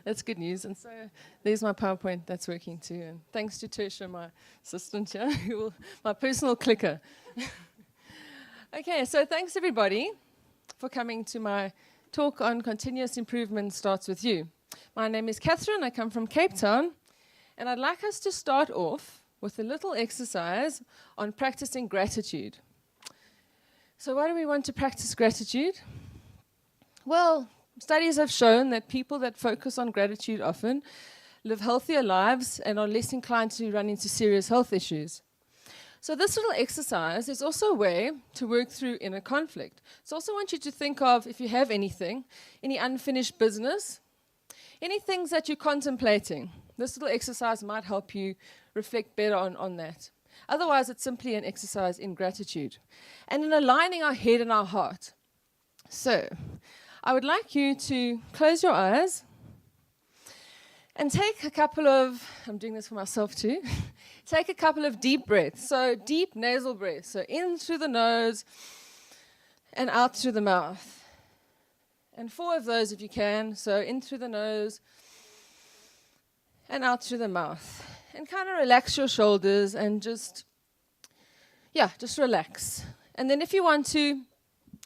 That's good news. And so there's my PowerPoint that's working too. And thanks to Tertia, my assistant here, my personal clicker. Okay, so thanks everybody for coming to my talk on continuous improvement starts with you. My name is Catherine, I come from Cape Town, and I'd like us to start off with a little exercise on practicing gratitude. So why do we want to practice gratitude? Well, studies have shown that people that focus on gratitude often live healthier lives and are less inclined to run into serious health issues. So this little exercise is also a way to work through inner conflict. So I also want you to think of, if you have anything, any unfinished business, any things that you're contemplating. This little exercise might help you reflect better on that. Otherwise, it's simply an exercise in gratitude and in aligning our head and our heart. So I would like you to close your eyes and take a couple of, I'm doing this for myself too, take a couple of deep breaths. So deep nasal breaths. So in through the nose and out through the mouth. And 4 of those if you can. So in through the nose and out through the mouth. And kind of relax your shoulders and just relax. And then if you want to,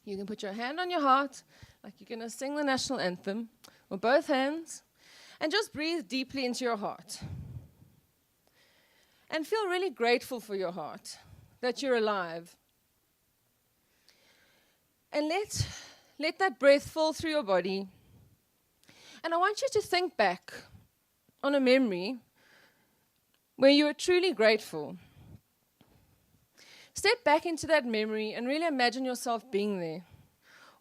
you can put your hand on your heart, like you're going to sing the national anthem, or both hands, and just breathe deeply into your heart. And feel really grateful for your heart, that you're alive. And let that breath fall through your body. And I want you to think back on a memory where you were truly grateful. Step back into that memory and really imagine yourself being there.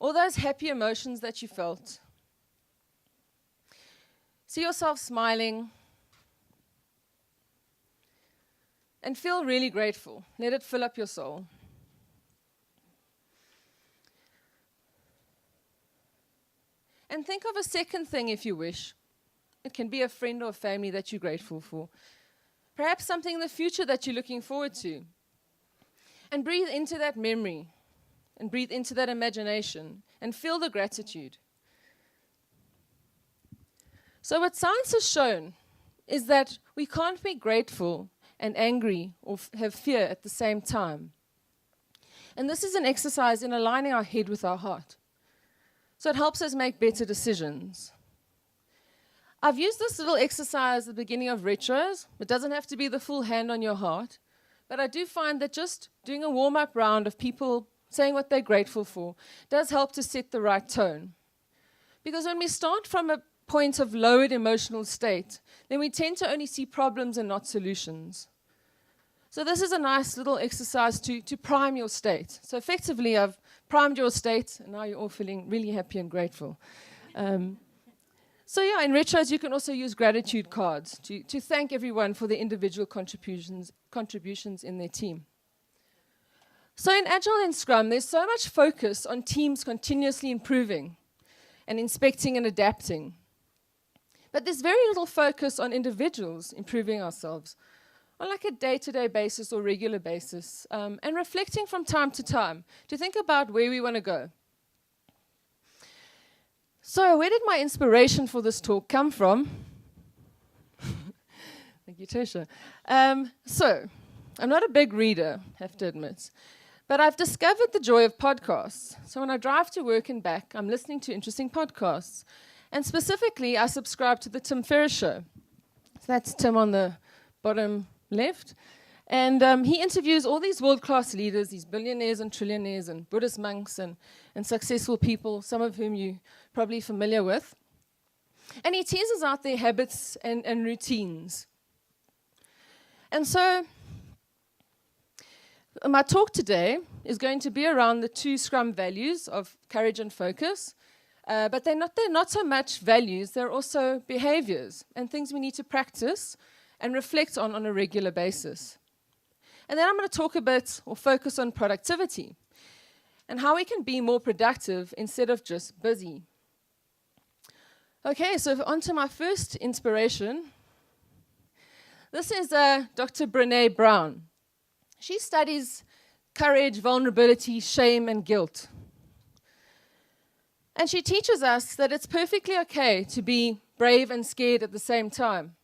All those happy emotions that you felt. See yourself smiling. And feel really grateful. Let it fill up your soul. And think of a second thing if you wish. It can be a friend or a family that you're grateful for. Perhaps something in the future that you're looking forward to. And breathe into that memory. And breathe into that imagination. And feel the gratitude. So what science has shown is that we can't be grateful and angry or have fear at the same time. And this is an exercise in aligning our head with our heart. So it helps us make better decisions. I've used this little exercise at the beginning of retros. It doesn't have to be the full hand on your heart. But I do find that just doing a warm-up round of people saying what they're grateful for does help to set the right tone. Because when we start from a point of lowered emotional state, then we tend to only see problems and not solutions. So this is a nice little exercise to prime your state. So effectively, I've primed your state, and now you're all feeling really happy and grateful. So in retros, you can also use gratitude cards to thank everyone for their individual contributions in their team. So in Agile and Scrum, there's so much focus on teams continuously improving and inspecting and adapting. But there's very little focus on individuals improving ourselves on like a day-to-day basis or regular basis, and reflecting from time to time to think about where we want to go. So where did my inspiration for this talk come from? Thank you, Tertia. So I'm not a big reader, have to admit, but I've discovered the joy of podcasts. So when I drive to work and back, I'm listening to interesting podcasts. And specifically, I subscribe to the Tim Ferriss Show. So that's Tim on the bottom left. And he interviews all these world-class leaders, these billionaires and trillionaires and Buddhist monks and successful people, some of whom you're probably familiar with. And he teases out their habits and routines. And so my talk today is going to be around the 2 Scrum values of courage and focus. But they're not so much values, they're also behaviors and things we need to practice and reflect on a regular basis. And then I'm going to talk a bit or focus on productivity and how we can be more productive instead of just busy. Okay, so on to my first inspiration. This is Dr. Brené Brown. She studies courage, vulnerability, shame, and guilt. And she teaches us that it's perfectly okay to be brave and scared at the same time.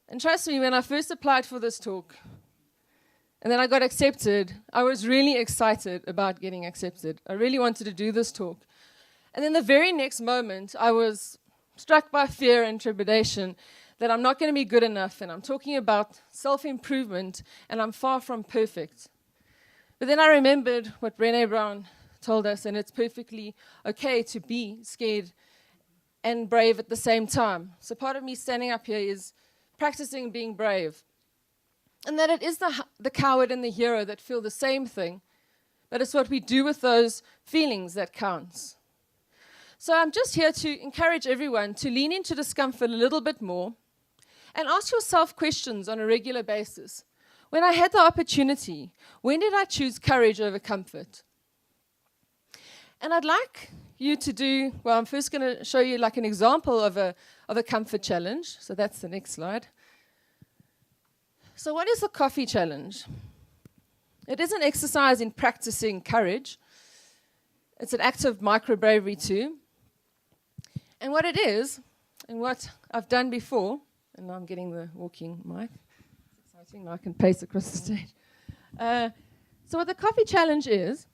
And trust me, when I first applied for this talk, and then I got accepted, I was really excited about getting accepted. I really wanted to do this talk. And then the very next moment, I was struck by fear and trepidation that I'm not going to be good enough, and I'm talking about self-improvement, and I'm far from perfect. But then I remembered what Brené Brown told us, and it's perfectly okay to be scared and brave at the same time. So part of me standing up here is practicing being brave. And that it is the coward and the hero that feel the same thing, but it's what we do with those feelings that counts. So I'm just here to encourage everyone to lean into discomfort a little bit more and ask yourself questions on a regular basis. When I had the opportunity, when did I choose courage over comfort? And I'd like you to do, well, I'm first going to show you like an example of a comfort challenge. So that's the next slide. So what is the coffee challenge? It is an exercise in practicing courage. It's an act of micro-bravery too. And what it is, and what I've done before, and now I'm getting the walking mic. It's exciting, now I can pace across the stage. So what the coffee challenge is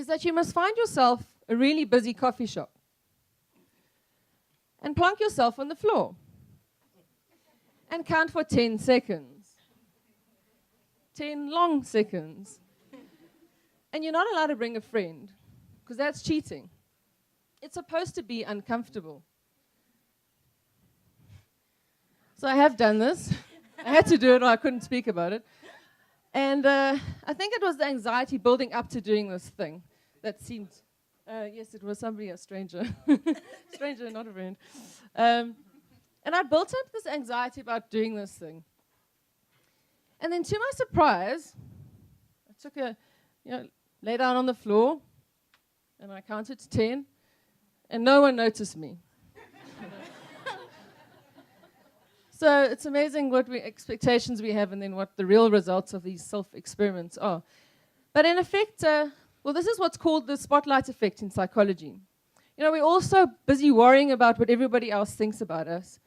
that you must find yourself a really busy coffee shop and plonk yourself on the floor and count for 10 seconds. 10 long seconds. And you're not allowed to bring a friend, because that's cheating. It's supposed to be uncomfortable. So I have done this. I had to do it or I couldn't speak about it. And I think it was the anxiety building up to doing this thing that seemed, yes, it was somebody, a stranger. Stranger, not a friend. And I built up this anxiety about doing this thing. And then to my surprise, I took lay down on the floor, and I counted to 10, and no one noticed me. So it's amazing what expectations we have and then what the real results of these self-experiments are. But in effect, this is what's called the spotlight effect in psychology. You know, we're all so busy worrying about what everybody else thinks about us.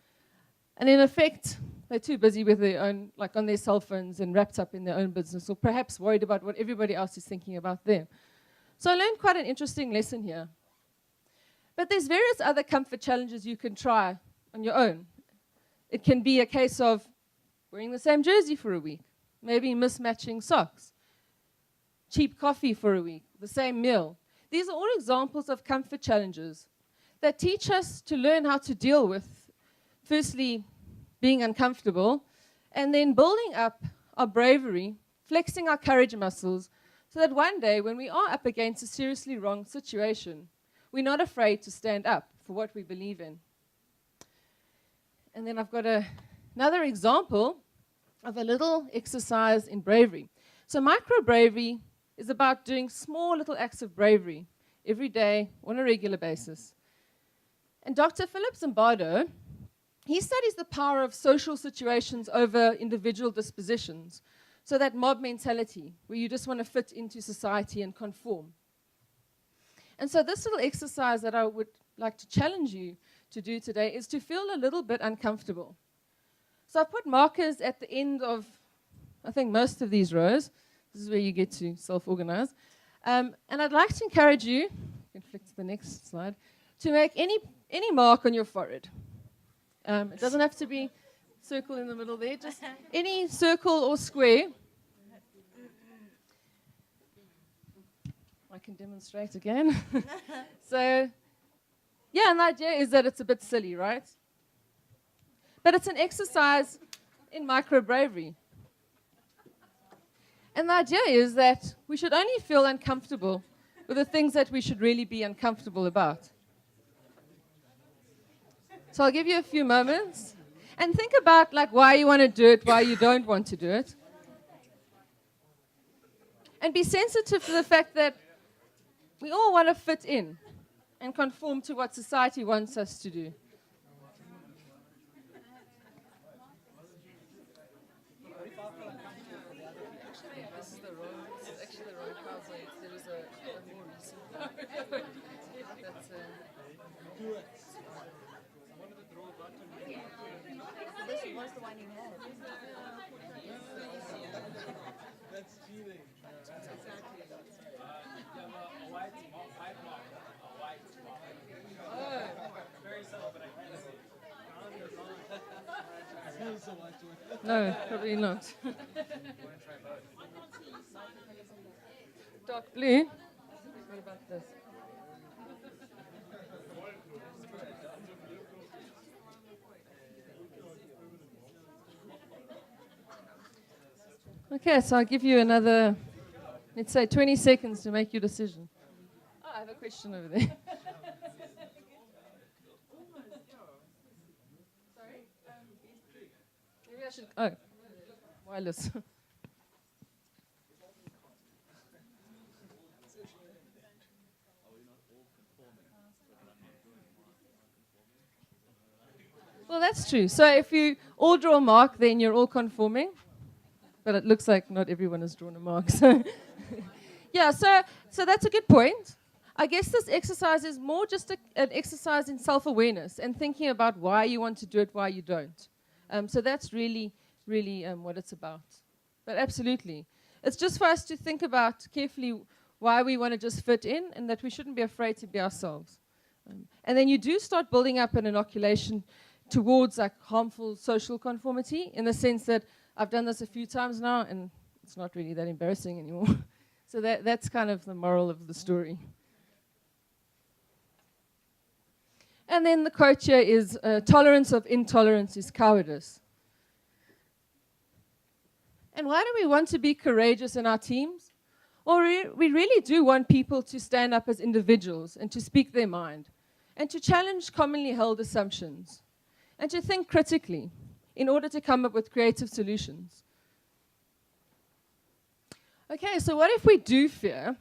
And in effect, they're too busy with their own, like on their cell phones and wrapped up in their own business, or perhaps worried about what everybody else is thinking about them. So I learned quite an interesting lesson here. But there's various other comfort challenges you can try on your own. It can be a case of wearing the same jersey for a week, maybe mismatching socks, cheap coffee for a week, the same meal. These are all examples of comfort challenges that teach us to learn how to deal with, firstly, being uncomfortable, and then building up our bravery, flexing our courage muscles, so that one day when we are up against a seriously wrong situation, we're not afraid to stand up for what we believe in. And then I've got another example of a little exercise in bravery. So micro-bravery is about doing small little acts of bravery every day on a regular basis. And Dr. Philip Zimbardo, he studies the power of social situations over individual dispositions. So that mob mentality, where you just want to fit into society and conform. And so this little exercise that I would like to challenge you to do today is to feel a little bit uncomfortable. So I've put markers at the end of, I think, most of these rows. This is where you get to self-organize. And I'd like to encourage you, you can flick to the next slide, to make any mark on your forehead. It doesn't have to be circle in the middle there, just any circle or square. I can demonstrate again. So, yeah, and the idea is that it's a bit silly, right? But it's an exercise in micro-bravery. And the idea is that we should only feel uncomfortable with the things that we should really be uncomfortable about. So I'll give you a few moments. And think about why you want to do it, why you don't want to do it. And be sensitive to the fact that we all want to fit in and conform to what society wants us to do. This is actually the wrong house. There is a more recent This was the one you had. That's cheating. A white mark. A white mark. Very subtle, but I can't see. No, probably not. Dark blue. What about this? Okay, so I'll give you another, let's say 20 seconds to make your decision. Oh, I have a question over there. Sorry? Maybe I should, oh, wireless. Well, that's true. So if you all draw a mark, then you're all conforming. But it looks like not everyone has drawn a mark. So yeah, so that's a good point. I guess this exercise is more just an exercise in self-awareness and thinking about why you want to do it, why you don't. So that's really what it's about. But absolutely. It's just for us to think about carefully why we want to just fit in and that we shouldn't be afraid to be ourselves. And then you do start building up an inoculation towards like harmful social conformity in the sense that I've done this a few times now and it's not really that embarrassing anymore. So that's kind of the moral of the story. And then the quote here is, tolerance of intolerance is cowardice. And why do we want to be courageous in our teams? Well, we really do want people to stand up as individuals and to speak their mind and to challenge commonly held assumptions and to think critically in order to come up with creative solutions. Okay, so what if we do fear?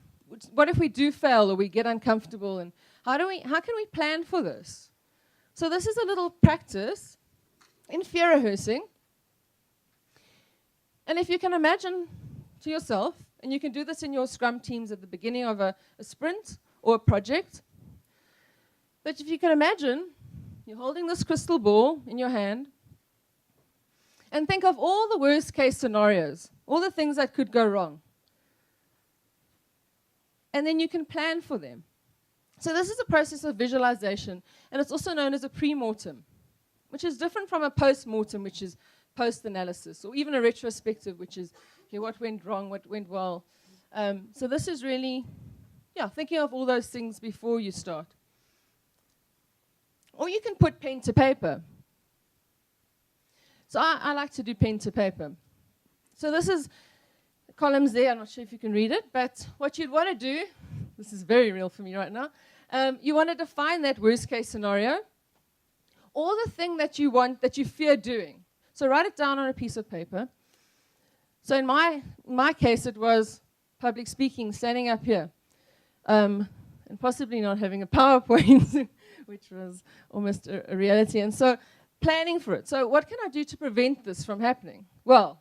What if we do fail or we get uncomfortable? And how can we plan for this? So this is a little practice in fear rehearsing. And if you can imagine to yourself, and you can do this in your Scrum teams at the beginning of a sprint or a project, but if you can imagine, you're holding this crystal ball in your hand, and think of all the worst case scenarios, all the things that could go wrong. And then you can plan for them. So this is a process of visualization, and it's also known as a pre-mortem, which is different from a post-mortem, which is post-analysis, or even a retrospective, which is, okay, what went wrong, what went well. So this is really, thinking of all those things before you start. Or you can put pen to paper. So I like to do pen to paper. So this is columns there. I'm not sure if you can read it, but what you'd want to do, this is very real for me right now, you want to define that worst case scenario, or the thing that you want, that you fear doing. So write it down on a piece of paper. So in my case, it was public speaking, standing up here, and possibly not having a PowerPoint, which was almost a reality. And so planning for it. So what can I do to prevent this from happening? Well,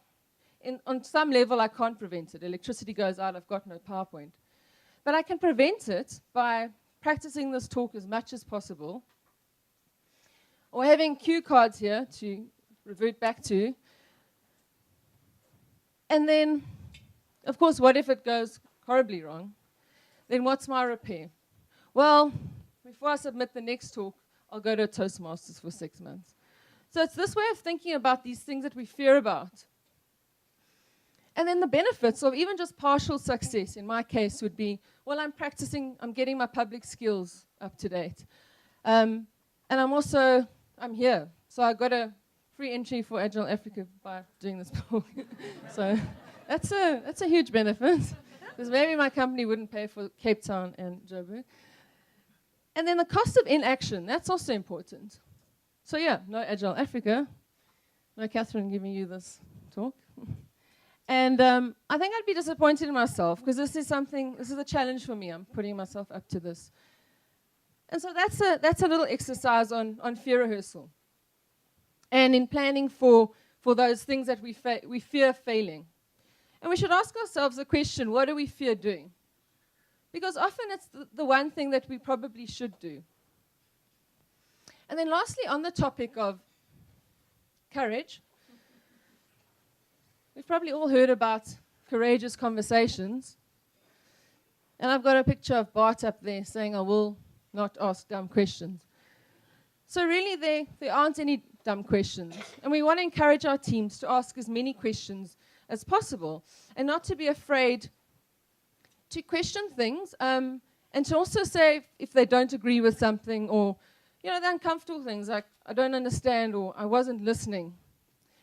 on some level, I can't prevent it. Electricity goes out, I've got no PowerPoint. But I can prevent it by practicing this talk as much as possible, or having cue cards here to revert back to. And then, of course, what if it goes horribly wrong? Then what's my repair? Well, before I submit the next talk, I'll go to a Toastmasters for 6 months. So it's this way of thinking about these things that we fear about. And then the benefits of even just partial success, in my case, would be, well, I'm practicing, I'm getting my public skills up to date. And I'm here. So I got a free entry for Agile Africa by doing this talk. So that's a huge benefit, because maybe my company wouldn't pay for Cape Town and Joburg. And then the cost of inaction, that's also important. So no Agile Africa, no Catherine giving you this talk. And I think I'd be disappointed in myself, because this is a challenge for me. I'm putting myself up to this. And so that's a little exercise on fear rehearsal. And in planning for those things that we fear failing. And we should ask ourselves the question, what do we fear doing? Because often it's the one thing that we probably should do. And then lastly, on the topic of courage, we've probably all heard about courageous conversations. And I've got a picture of Bart up there saying, I will not ask dumb questions. So really, there aren't any dumb questions. And we want to encourage our teams to ask as many questions as possible and not to be afraid to question things and to also say if they don't agree with something or, the uncomfortable things like, I don't understand or I wasn't listening.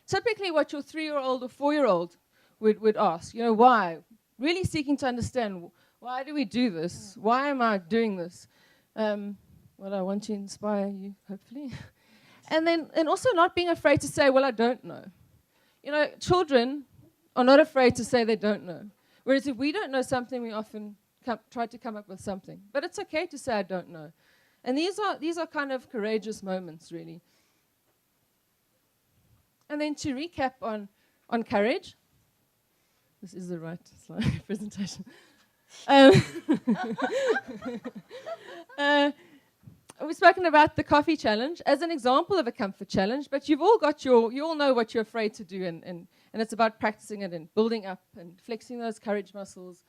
Typically what your 3-year-old or 4-year-old would ask, why? Really seeking to understand, why do we do this? Why am I doing this? Well, I want to inspire you, hopefully. and also not being afraid to say, well, I don't know. Children are not afraid to say they don't know. Whereas if we don't know something, we often try to come up with something. But it's okay to say, I don't know. And these are kind of courageous moments, really. And then to recap on courage, this is the right slide presentation. We've spoken about the coffee challenge as an example of a comfort challenge, but you all know what you're afraid to do, and it's about practicing it and building up and flexing those courage muscles,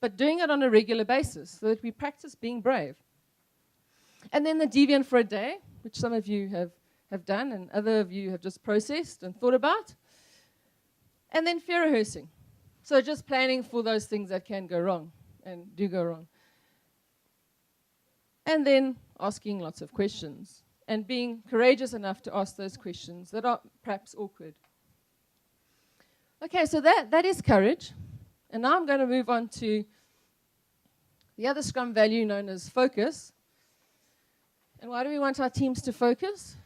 but doing it on a regular basis so that we practice being brave. And then the deviant for a day, which some of you have done and other of you have just processed and thought about. And then fear rehearsing. So just planning for those things that can go wrong and do go wrong. And then asking lots of questions and being courageous enough to ask those questions that are perhaps awkward. Okay, so that is courage. And now I'm going to move on to the other Scrum value known as focus. And why do we want our teams to focus?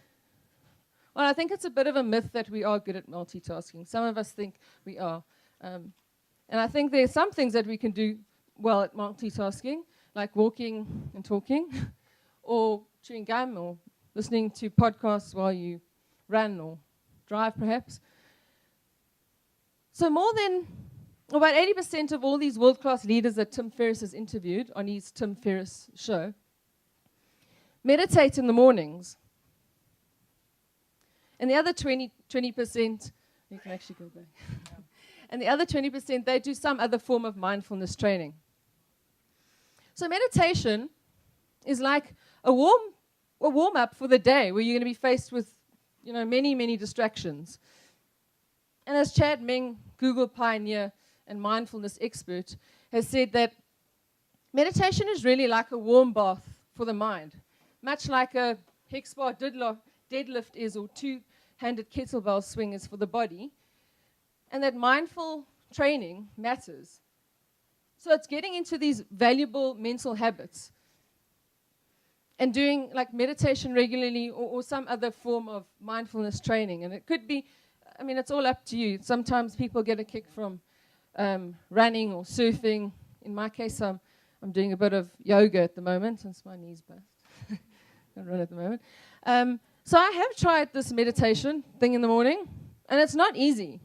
Well, I think it's a bit of a myth that we are good at multitasking. Some of us think we are. And I think there are some things that we can do well at multitasking, like walking and talking, or chewing gum, or listening to podcasts while you run or drive, perhaps. So about 80% of all these world-class leaders that Tim Ferriss has interviewed on his Tim Ferriss show meditate in the mornings. And the other 20%, you can actually go back. And the other 20%, they do some other form of mindfulness training. So meditation is like a warm-up for the day where you're going to be faced with, many, many distractions. And as Chad Meng, Google pioneer and mindfulness expert, has said that meditation is really like a warm bath for the mind, much like a hex bar deadlift is or two-handed kettlebell swing is for the body, and that mindful training matters. So it's getting into these valuable mental habits and doing like meditation regularly or some other form of mindfulness training. And it could be, it's all up to you. Sometimes people get a kick from running or surfing. In my case, I'm doing a bit of yoga at the moment since my knee's bust. I run at the moment. So I have tried this meditation thing in the morning, and it's not easy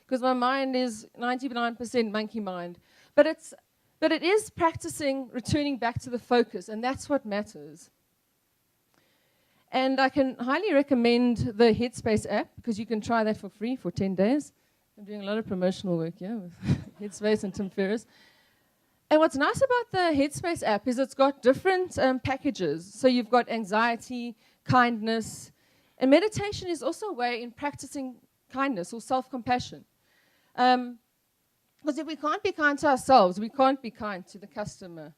because my mind is 99% monkey mind. But it is practicing returning back to the focus, and that's what matters. And I can highly recommend the Headspace app because you can try that for free for 10 days. I'm doing a lot of promotional work here with Headspace and Tim Ferriss. And what's nice about the Headspace app is it's got different packages. So you've got anxiety, kindness, and meditation is also a way in practicing kindness or self-compassion. Because if we can't be kind to ourselves, we can't be kind to the customer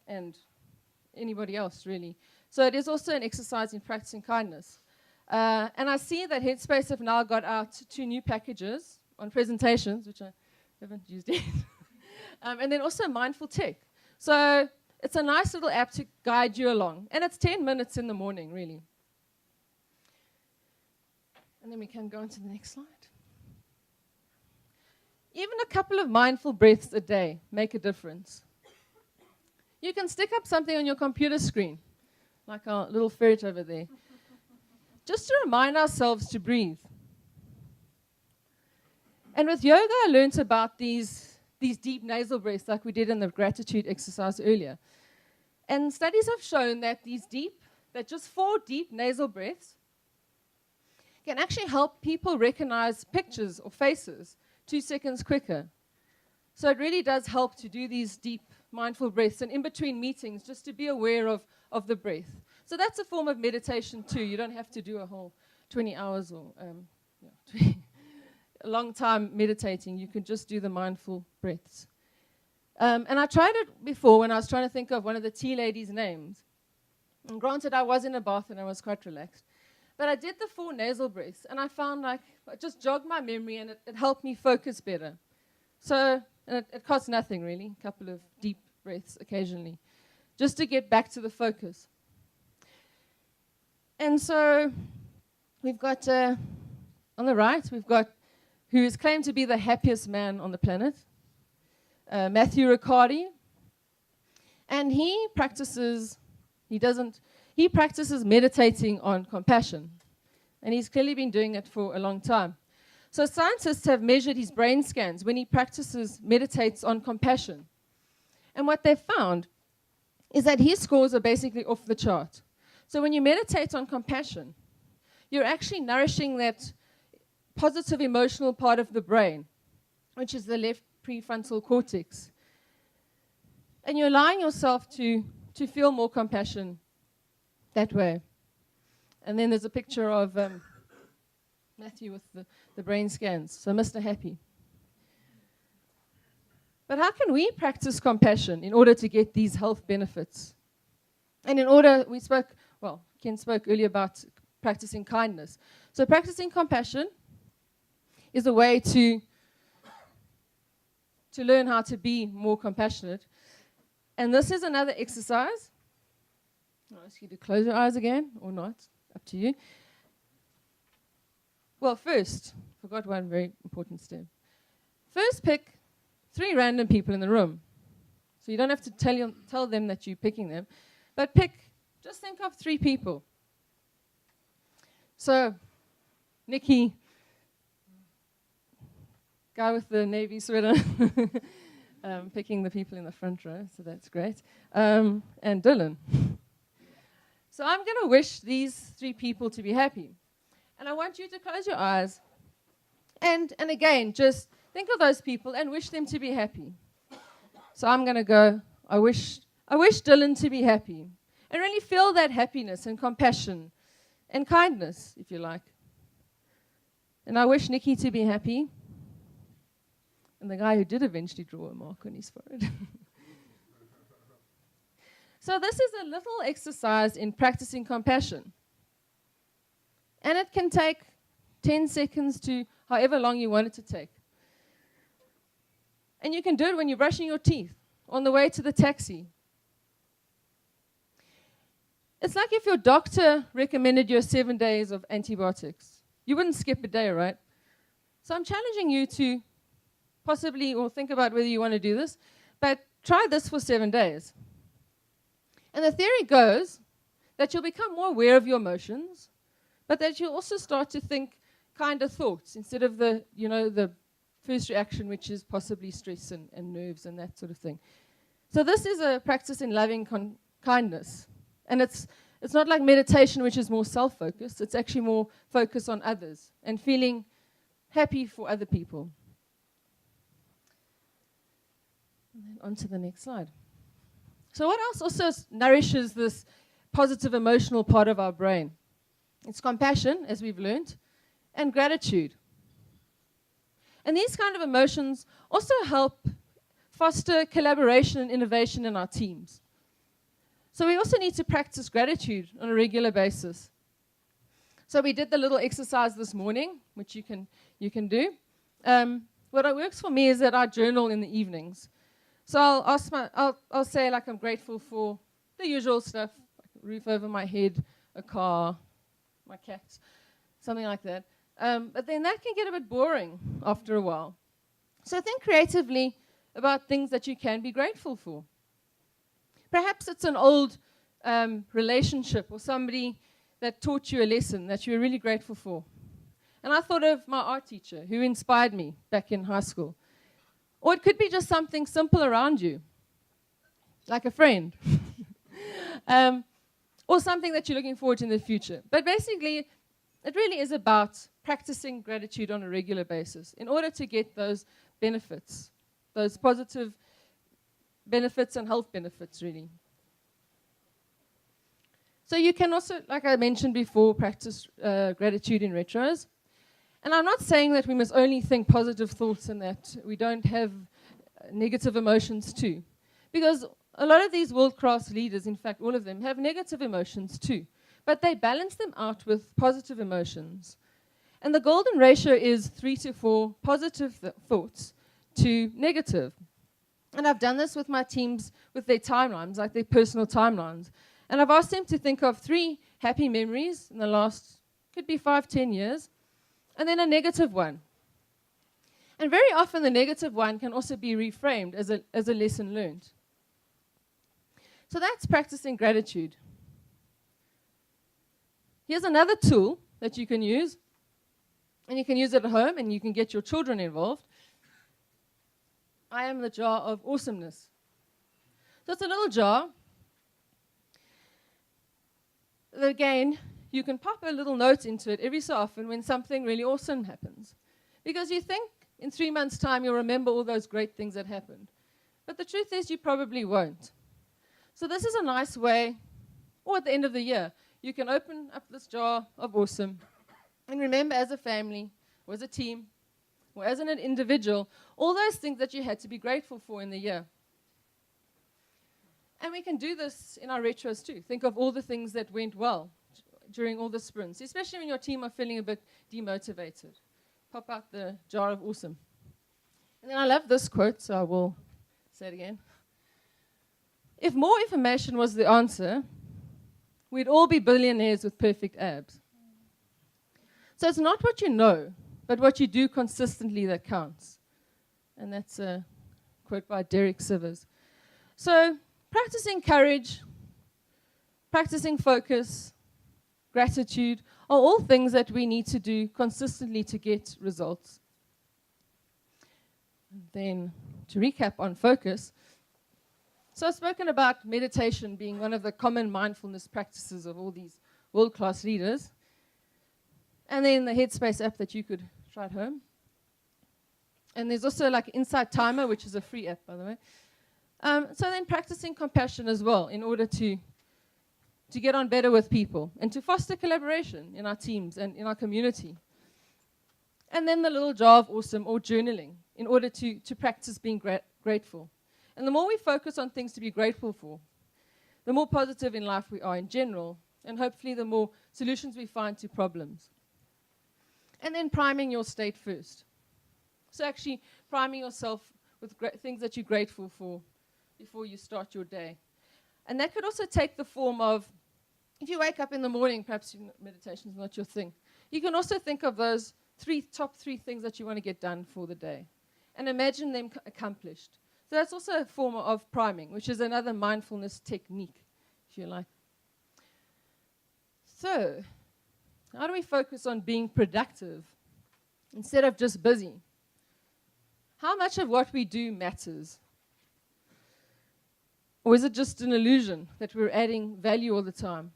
and anybody else, really. So it is also an exercise in practicing kindness. And I see that Headspace have now got out 2 new packages on presentations, which I haven't used yet. And then also Mindful Tech. So it's a nice little app to guide you along. And it's 10 minutes in the morning, really. And then we can go on to the next slide. Even a couple of mindful breaths a day make a difference. You can stick up something on your computer screen, like our little ferret over there, just to remind ourselves to breathe. And with yoga, I learned about these deep nasal breaths like we did in the gratitude exercise earlier. And studies have shown that these deep that just 4 deep nasal breaths can actually help people recognize pictures or faces 2 seconds quicker. So it really does help to do these deep mindful breaths, and in between meetings, just to be aware of the breath. So that's a form of meditation too. You don't have to do a whole 20 hours or a long time meditating. You can just do the mindful breaths. And I tried it before when I was trying to think of one of the tea ladies' names. And granted, I was in a bath and I was quite relaxed. But I did the 4 nasal breaths, and I found like it just jogged my memory, and it helped me focus better. So it costs nothing, really, a couple of deep breaths occasionally, just to get back to the focus. And so we've got, on the right, we've got who is claimed to be the happiest man on the planet, Matthew Riccardi. And he practices meditating on compassion. And he's clearly been doing it for a long time. So scientists have measured his brain scans when he meditates on compassion. And what they've found is that his scores are basically off the chart. So when you meditate on compassion, you're actually nourishing that positive emotional part of the brain, which is the left prefrontal cortex. And you're allowing yourself to feel more compassion that way. And then there's a picture of Matthew with the brain scans, so Mr. Happy. But how can we practice compassion in order to get these health benefits? And Ken spoke earlier about practicing kindness. So practicing compassion is a way to learn how to be more compassionate. And this is another exercise. I'll ask you to close your eyes again, or not, up to you. Well, first, forgot one very important step. First, pick 3 random people in the room. So you don't have to tell them that you're picking them, but just think of 3 people. So, Nikki, guy with the navy sweater, picking the people in the front row, so that's great, and Dylan. So I'm going to wish these 3 people to be happy. And I want you to close your eyes and again, just think of those people and wish them to be happy. So I'm going to go, I wish Dylan to be happy. And really feel that happiness and compassion and kindness, if you like. And I wish Nikki to be happy. And the guy who did eventually draw a mark on his forehead. So this is a little exercise in practicing compassion. And it can take 10 seconds to however long you want it to take. And you can do it when you're brushing your teeth, on the way to the taxi. It's like if your doctor recommended you 7 days of antibiotics. You wouldn't skip a day, right? So I'm challenging you to possibly, or think about whether you want to do this, but try this for 7 days. And the theory goes that you'll become more aware of your emotions, but that you'll also start to think kinder thoughts instead of the first reaction, which is possibly stress and nerves and that sort of thing. So this is a practice in loving kindness. And it's not like meditation, which is more self-focused. It's actually more focused on others and feeling happy for other people. And then on to the next slide. So what else also nourishes this positive emotional part of our brain? It's compassion, as we've learned, and gratitude. And these kind of emotions also help foster collaboration and innovation in our teams. So we also need to practice gratitude on a regular basis. So we did the little exercise this morning, which you can do. What works for me is that I journal in the evenings. So I'll say like I'm grateful for the usual stuff, like a roof over my head, a car, my cat, something like that. But then that can get a bit boring after a while. So think creatively about things that you can be grateful for. Perhaps it's an old relationship or somebody that taught you a lesson that you're really grateful for. And I thought of my art teacher who inspired me back in high school. Or it could be just something simple around you, like a friend. or something that you're looking forward to in the future. But basically, it really is about practicing gratitude on a regular basis in order to get those benefits, those positive benefits and health benefits, really. So you can also, like I mentioned before, practice gratitude in retros. And I'm not saying that we must only think positive thoughts and that we don't have negative emotions too. Because a lot of these world-class leaders, in fact, all of them, have negative emotions too. But they balance them out with positive emotions. And the golden ratio is 3 to 4 positive thoughts to negative. And I've done this with my teams with their timelines, like their personal timelines. And I've asked them to think of 3 happy memories in the last, could be 5, 10 years, and then a negative one. And very often the negative one can also be reframed as a lesson learned. So that's practicing gratitude. Here's another tool that you can use, and you can use it at home, and you can get your children involved. I am the jar of awesomeness. So it's a little jar. Again, you can pop a little note into it every so often when something really awesome happens. Because you think in 3 months' time you'll remember all those great things that happened. But the truth is you probably won't. So this is a nice way, or at the end of the year, you can open up this jar of awesome and remember as a family, or as a team, or as an individual, all those things that you had to be grateful for in the year. And we can do this in our retros too. Think of all the things that went well during all the sprints, especially when your team are feeling a bit demotivated. Pop out the jar of awesome. And then I love this quote, so I will say it again. If more information was the answer, we'd all be billionaires with perfect abs. So it's not what you know, but what you do consistently that counts. And that's a quote by Derek Sivers. So practicing courage, practicing focus, gratitude are all things that we need to do consistently to get results. And then to recap on focus, so I've spoken about meditation being one of the common mindfulness practices of all these world-class leaders. And then the Headspace app that you could try at home. And there's also like Insight Timer, which is a free app, by the way. So then practicing compassion as well in order to get on better with people and to foster collaboration in our teams and in our community. And then the little jar of awesome or journaling in order to practice being grateful. And the more we focus on things to be grateful for, the more positive in life we are in general, and hopefully the more solutions we find to problems. And then priming your state first. So actually priming yourself with things that you're grateful for before you start your day. And that could also take the form of, if you wake up in the morning, perhaps meditation is not your thing, you can also think of those top three things that you want to get done for the day and imagine them accomplished. So that's also a form of priming, which is another mindfulness technique, if you like. So, how do we focus on being productive instead of just busy? How much of what we do matters? Or is it just an illusion that we're adding value all the time?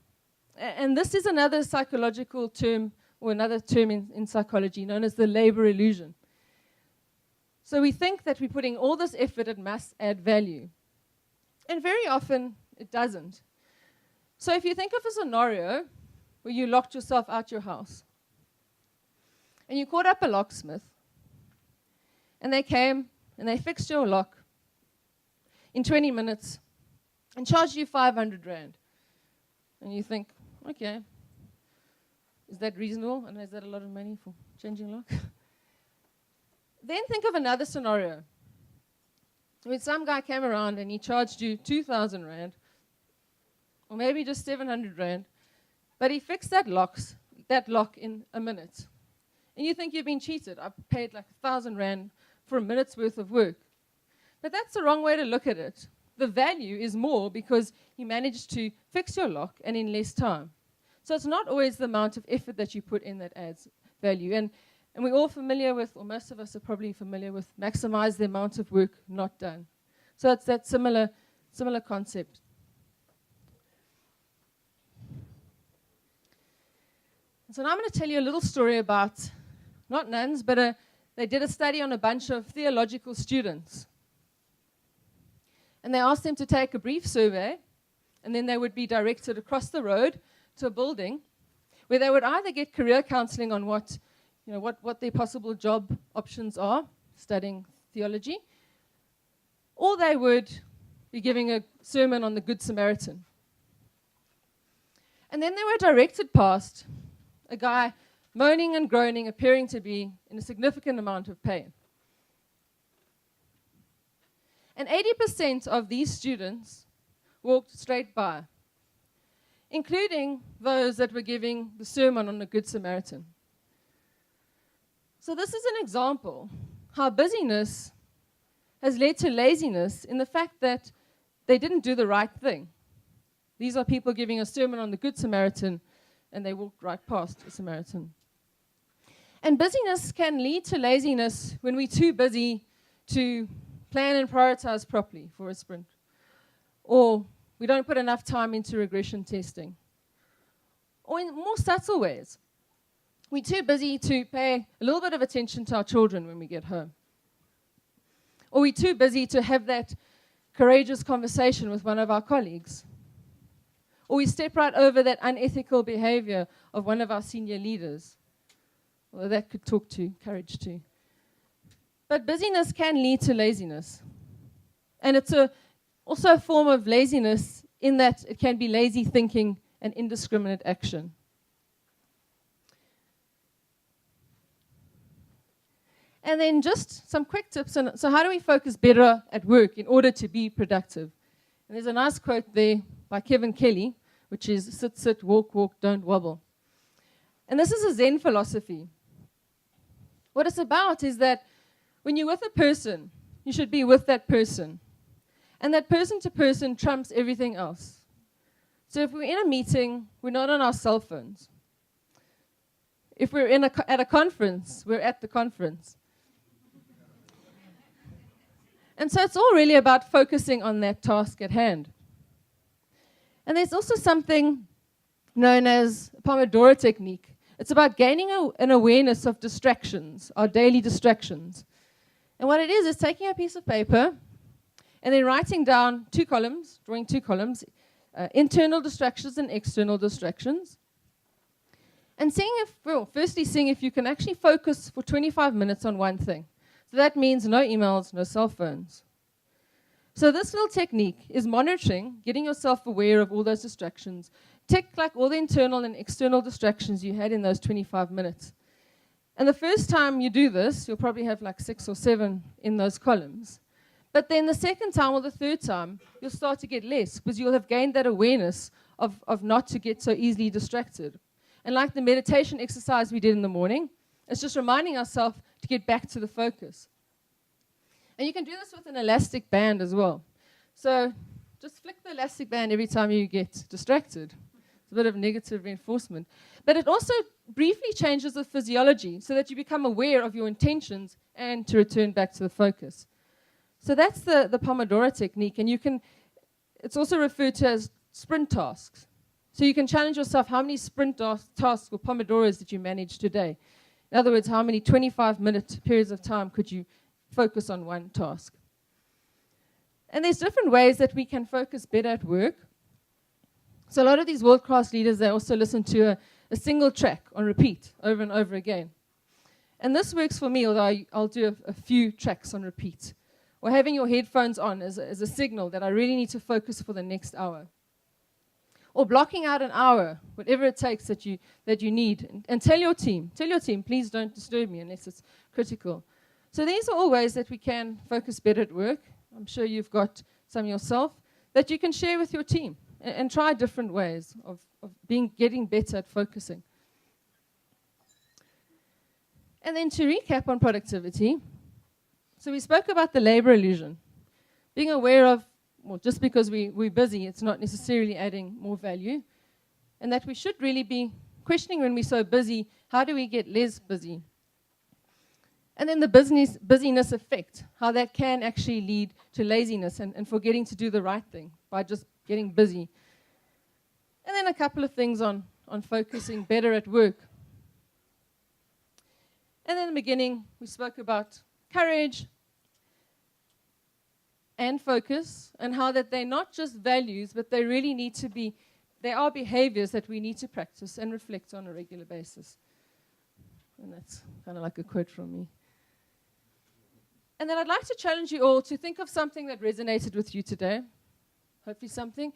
And this is another psychological term, or another term in psychology, known as the labor illusion. So we think that we're putting all this effort, it must add value. And very often, it doesn't. So if you think of a scenario where you locked yourself out your house, and you called up a locksmith, and they came, and they fixed your lock in 20 minutes, and charged you 500 Rand. And you think, okay, is that reasonable? And is that a lot of money for changing a lock? Then think of another scenario. When some guy came around and he charged you 2,000 Rand, or maybe just 700 Rand, but he fixed that lock in a minute. And you think you've been cheated. I paid like 1,000 Rand for a minute's worth of work. But that's the wrong way to look at it. The value is more because he managed to fix your lock and in less time. So it's not always the amount of effort that you put in that adds value. And we're all familiar with, or most of us are probably familiar with, maximize the amount of work not done. So it's that similar concept. So now I'm going to tell you a little story about, not nuns, but they did a study on a bunch of theological students. And they asked them to take a brief survey, and then they would be directed across the road to a building where they would either get career counseling on what their possible job options are, studying theology, or they would be giving a sermon on the Good Samaritan. And then they were directed past a guy moaning and groaning, appearing to be in a significant amount of pain. And 80% of these students walked straight by, including those that were giving the sermon on the Good Samaritan. So this is an example how busyness has led to laziness in the fact that they didn't do the right thing. These are people giving a sermon on the Good Samaritan, and they walked right past the Samaritan. And busyness can lead to laziness when we're too busy to plan and prioritize properly for a sprint, or we don't put enough time into regression testing, or in more subtle ways. We're too busy to pay a little bit of attention to our children when we get home, or we're too busy to have that courageous conversation with one of our colleagues, or we step right over that unethical behavior of one of our senior leaders. Well, that could talk to courage too. But busyness can lead to laziness. And it's also a form of laziness in that it can be lazy thinking and indiscriminate action. And then just some quick tips. So how do we focus better at work in order to be productive? And there's a nice quote there by Kevin Kelly, which is, sit, sit, walk, walk, don't wobble. And this is a Zen philosophy. What it's about is that when you're with a person, you should be with that person. And that person-to-person trumps everything else. So if we're in a meeting, we're not on our cell phones. If we're at a conference, we're at the conference. And so it's all really about focusing on that task at hand. And there's also something known as Pomodoro technique. It's about gaining an awareness of distractions, our daily distractions. And what it is taking a piece of paper and then writing down drawing two columns, internal distractions and external distractions. And firstly seeing if you can actually focus for 25 minutes on one thing. So that means no emails, no cell phones. So this little technique is monitoring, getting yourself aware of all those distractions. Tick like all the internal and external distractions you had in those 25 minutes. And the first time you do this, you'll probably have like 6 or 7 in those columns. But then the second time or the third time, you'll start to get less because you'll have gained that awareness of not to get so easily distracted. And like the meditation exercise we did in the morning, it's just reminding ourselves to get back to the focus. And you can do this with an elastic band as well. So just flick the elastic band every time you get distracted. It's a bit of negative reinforcement. But it also briefly changes the physiology so that you become aware of your intentions and to return back to the focus. So that's the Pomodoro technique. And it's also referred to as sprint tasks. So you can challenge yourself, how many sprint tasks or Pomodoros did you manage today? In other words, how many 25-minute periods of time could you focus on one task? And there's different ways that we can focus better at work. So a lot of these world-class leaders, they also listen to a single track on repeat over and over again. And this works for me, although I'll do a few tracks on repeat. Or having your headphones on as a signal that I really need to focus for the next hour. Or blocking out an hour, whatever it takes that you need. And tell your team, please don't disturb me unless it's critical. So these are all ways that we can focus better at work. I'm sure you've got some yourself that you can share with your team and try different ways of getting better at focusing. And then to recap on productivity, so we spoke about the labor illusion. Being aware of, just because we're busy, it's not necessarily adding more value. And that we should really be questioning when we're so busy, how do we get less busy? And then the busyness effect, how that can actually lead to laziness and forgetting to do the right thing by just getting busy. And then a couple of things on focusing better at work. And then in the beginning, we spoke about courage and focus, and how that they're not just values, but they really need to be, they are behaviors that we need to practice and reflect on a regular basis. And that's kind of like a quote from me. And then I'd like to challenge you all to think of something that resonated with you today, hopefully something,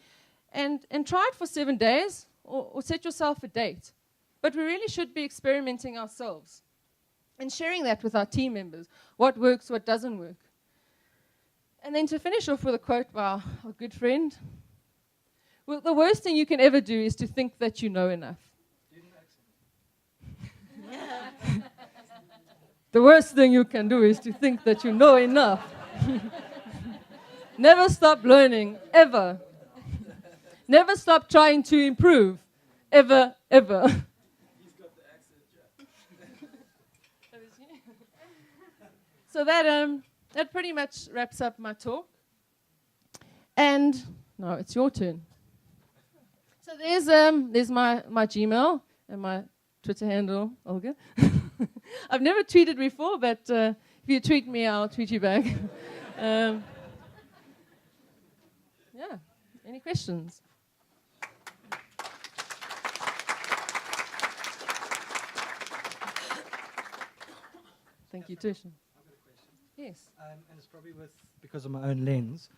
and try it for 7 days, or set yourself a date. But we really should be experimenting ourselves and sharing that with our team members, what works, what doesn't work. And then to finish off with a quote by our good friend, well, the worst thing you can ever do is to think that you know enough. The worst thing you can do is to think that you know enough. Never stop learning, ever. Never stop trying to improve, ever, ever. He's got the accent, So that pretty much wraps up my talk. And now it's your turn. So there's my Gmail and my Twitter handle, Olga. I've never tweeted before, but if you tweet me, I'll tweet you back. Yeah. Any questions? Thank you, Tisha. I've got a question. Yes. And it's probably because of my own lens.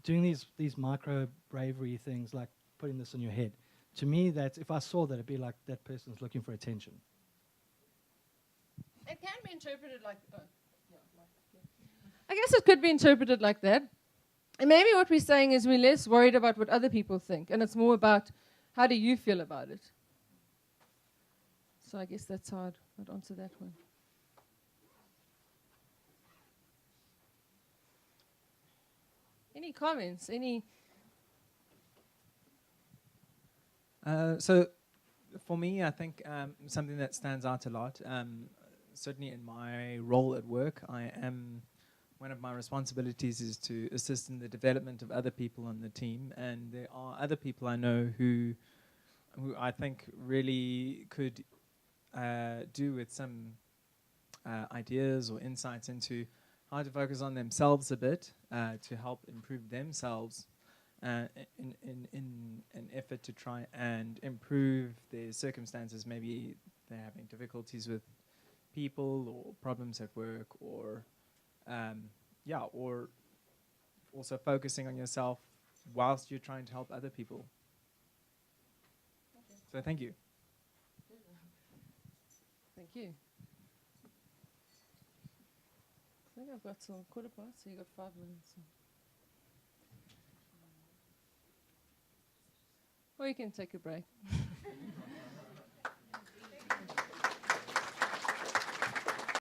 Doing these micro bravery things, like putting this on your head, to me, that if I saw that, it'd be like that person's looking for attention. It can be interpreted like, I guess it could be interpreted like that. And maybe what we're saying is we're less worried about what other people think, and it's more about how do you feel about it. So I guess that's how I'd answer that one. Any comments? So for me, I think something that stands out a lot, certainly in my role at work, one of my responsibilities is to assist in the development of other people on the team, and there are other people I know who I think really could do with some ideas or insights into how to focus on themselves a bit to help improve themselves in an effort to try and improve their circumstances. Maybe they're having difficulties with people or problems at work, or or also focusing on yourself whilst you're trying to help other people. Okay. So thank you. Thank you. I think I've got some quarter past, so you've got 5 minutes. Or you can take a break.